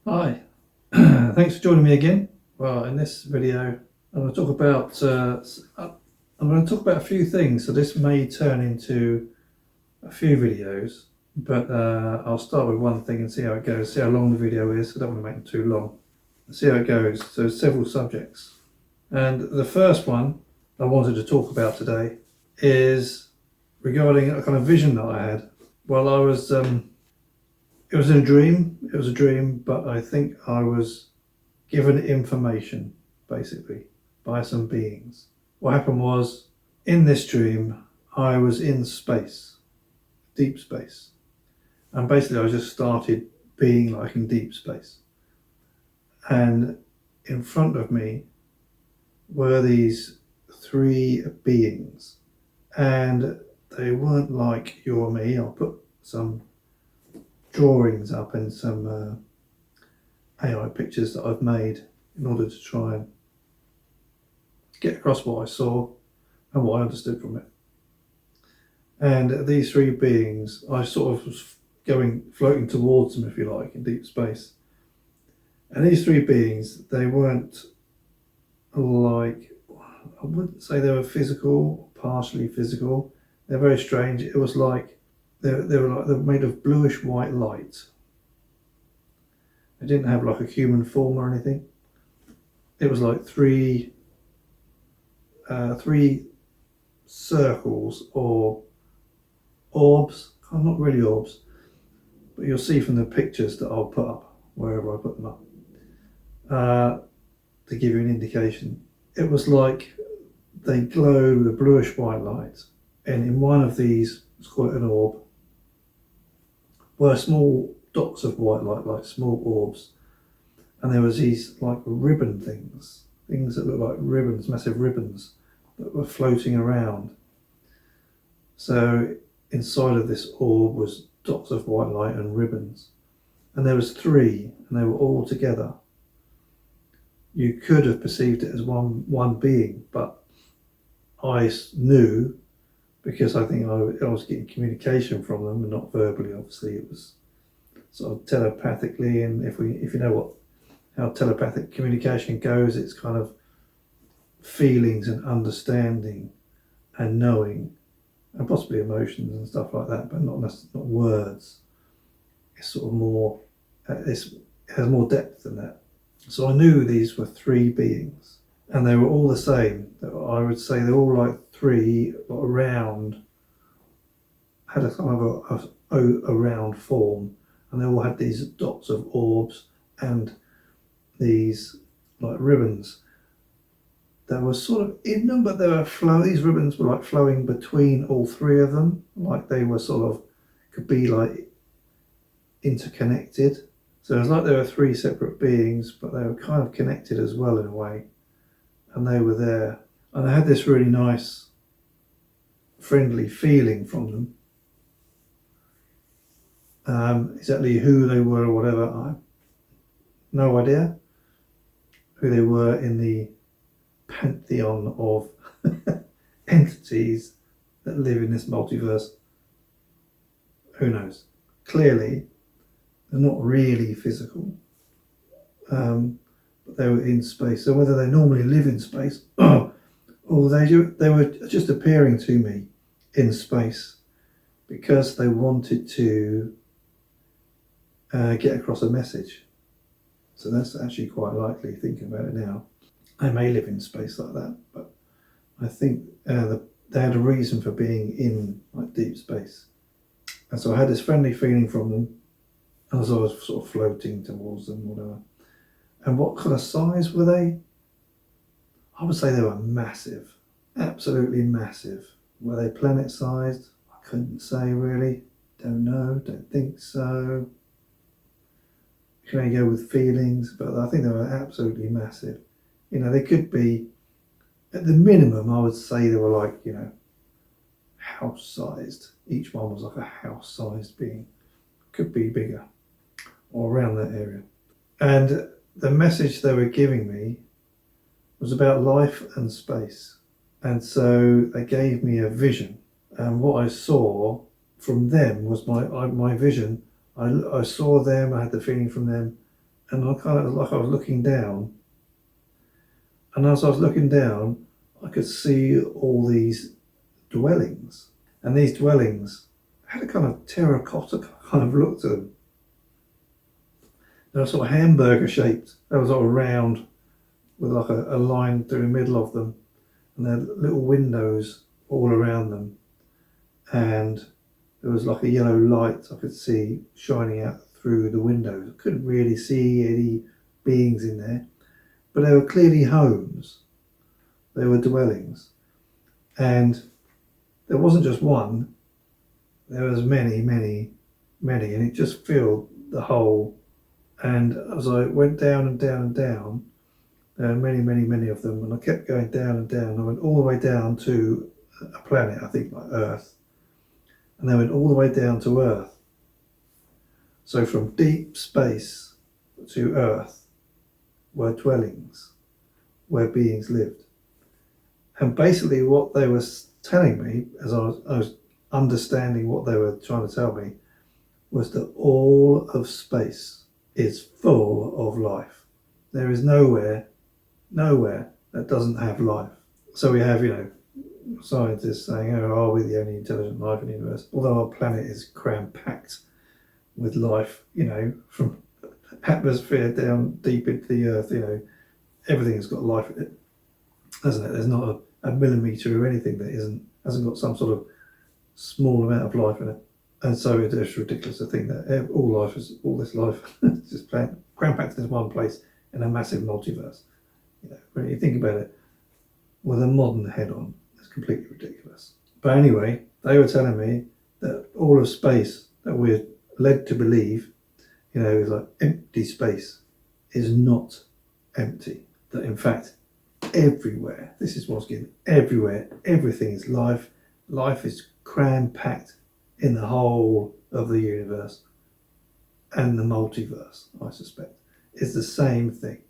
Hi, thanks for joining me again. Well, in this video, I'm going to talk about a few things. So this may turn into a few videos, but I'll start with one thing and see how it goes. See how long the video is. I don't want to make it too long. See how it goes. So several subjects, and the first one I wanted to talk about today is regarding a kind of vision that I had while I was. It was in a dream. It was a dream, but I think I was given information, basically, by some beings. What happened was, in this dream, I was in space, deep space. And basically, I just started being like in deep space. And in front of me were these three beings. And they weren't like you or me. I'll put some drawings up and some AI pictures that I've made in order to try and get across what I saw and what I understood from it. And these three beings, I sort of was floating towards them, if you like, in deep space. And these three beings, they weren't like, I wouldn't say they were physical, partially physical. They're very strange. It was like they were made of bluish white light. They didn't have like a human form or anything. It was like three circles or orbs. Oh, not really orbs, but you'll see from the pictures that I'll put up wherever I put them up to give you an indication. It was like they glowed with a bluish white light, and in one of these, let's call it an orb, were small dots of white light, like small orbs, and there was these like ribbon things that looked like ribbons, massive ribbons that were floating around. So inside of this orb was dots of white light and ribbons, and there was three, and they were all together. You could have perceived it as one being, but I knew, because I think I was getting communication from them, and not verbally. Obviously, it was sort of telepathically. And if you know how telepathic communication goes, it's kind of feelings and understanding and knowing, and possibly emotions and stuff like that, but not words. It's sort of more. It has more depth than that. So I knew these were three beings, and they were all the same. I would say they're all like three, but round, had a kind of a round form, and they all had these dots of orbs and these like ribbons that were sort of in them, but they were these ribbons were like flowing between all three of them, like they were sort of could be like interconnected. So it was like there were three separate beings, but they were kind of connected as well in a way. And they were there. And I had this really nice, friendly feeling from them. Exactly who they were or whatever, I have no idea who they were in the pantheon of entities that live in this multiverse. Who knows? Clearly, they're not really physical, but they were in space. So whether they normally live in space, or they were just appearing to me in space because they wanted to get across a message. So that's actually quite likely, thinking about it now. They may live in space like that, but I think they had a reason for being in like deep space. And so I had this friendly feeling from them as I was sort of floating towards them, whatever. And what kind of size were they? I would say they were massive, absolutely massive. Were they planet-sized? I couldn't say really. Don't know, don't think so. You can only go with feelings, but I think they were absolutely massive. You know, they could be, at the minimum, I would say they were like, house-sized. Each one was like a house-sized being. Could be bigger, or around that area. And the message they were giving me was about life and space. And so they gave me a vision. And what I saw from them was my vision. I saw them, I had the feeling from them, and I kind of like I was looking down, and as I was looking down, I could see all these dwellings, and these dwellings had a kind of terracotta kind of look to them. They were sort of hamburger shaped. They were sort of round with like a line through the middle of them, and they had little windows all around them, and there was like a yellow light I could see shining out through the windows. I couldn't really see any beings in there, but they were clearly homes. They were dwellings, and there wasn't just one. There was many, and it just filled the whole. And as I went down and down and down, there were many of them, and I kept going down and down. I went all the way down to a planet, I think like Earth, and they went all the way down to Earth. So from deep space to Earth were dwellings where beings lived. And basically what they were telling me, as I was understanding what they were trying to tell me, was that all of space is full of life. There is nowhere that doesn't have life. So we have, scientists saying, oh, are we the only intelligent life in the universe? Although our planet is cram-packed with life, from atmosphere down deep into the earth, everything's got life in it, hasn't it? There's not a millimetre or anything that hasn't got some sort of small amount of life in it. And so it's ridiculous to think that all this life is just cram-packed in one place in a massive multiverse. When you think about it with a modern head on, it's completely ridiculous. But anyway, they were telling me that all of space that we're led to believe, is like empty space, is not empty. That in fact, everywhere, this is what's given, everywhere, everything is life. Life is cram-packed in the whole of the universe and the multiverse, I suspect. It's the same thing.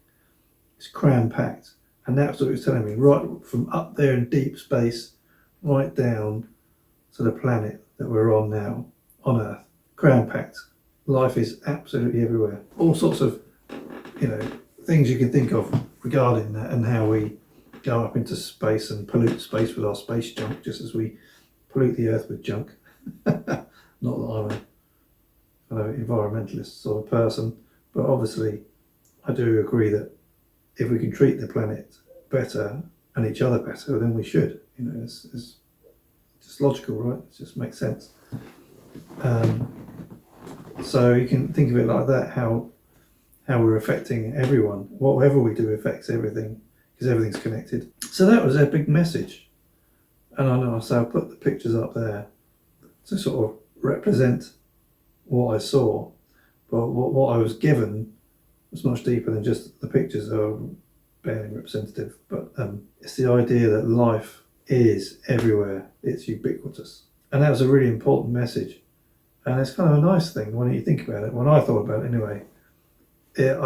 It's cram-packed. And that's what it was telling me, right from up there in deep space, right down to the planet that we're on now, on Earth. Cram-packed. Life is absolutely everywhere. All sorts of, things you can think of regarding that, and how we go up into space and pollute space with our space junk, just as we pollute the Earth with junk. Not that I'm a kind of environmentalist sort of person, but obviously I do agree that if we can treat the planet better and each other better, then we should. It's just logical, right? It just makes sense. So you can think of it like that, how we're affecting everyone. Whatever we do affects everything, because everything's connected. So that was their big message. And I know, so I'll put the pictures up there to sort of represent what I saw. But what I was given was much deeper than just the pictures are barely representative. But it's the idea that life is everywhere. It's ubiquitous. And that was a really important message. And it's kind of a nice thing when you think about it. When I thought about it anyway, it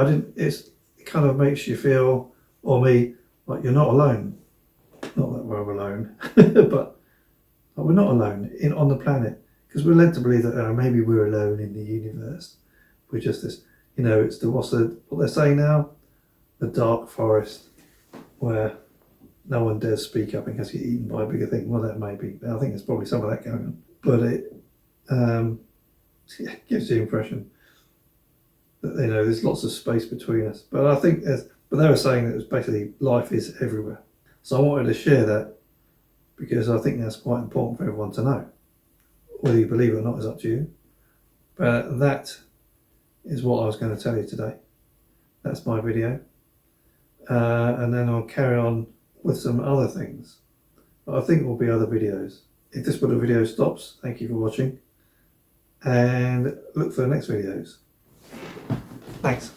kind of makes you feel, or me, like you're not alone. Not that we're alone, but we're not alone on the planet, because we're led to believe that maybe we're alone in the universe. We're just this, it's what they're saying now, the dark forest, where no one dares speak up in case you get eaten by a bigger thing. Well, that may be. I think there's probably some of that going on, but it gives the impression that there's lots of space between us. But I think but they were saying that it was basically life is everywhere. So I wanted to share that, because I think that's quite important for everyone to know. Whether you believe it or not is up to you. But that is what I was going to tell you today. That's my video. And then I'll carry on with some other things. But I think there will be other videos. If this little video stops, thank you for watching. And look for the next videos. Thanks.